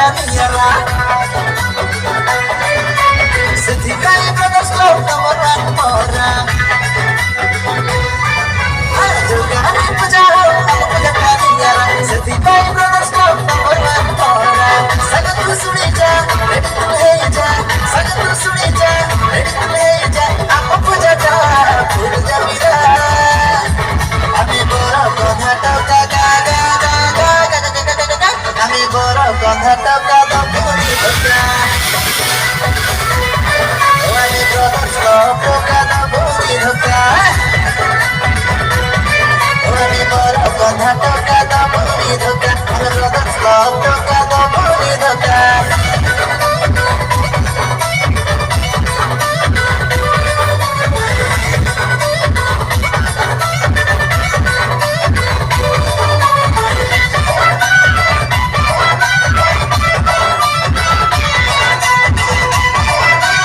Daniela. Sethikai brothers love Tamara Mora. Jogani pujaro amu puja Daniela. Sethikai brothers love Tamara Mora. Sagat tu suni ja, ready tu hey ja. Sagat tu suni ja, ready tu hey ja. Amu puja ja, puja mira. Ami bora kotha toka ga ga ga ga ga ga ga ga ga. Ami bora kotha toka da puri toka. Ami brothers love toka da puri toka. Ami bora kotha toka da puri toka. Ami brothers love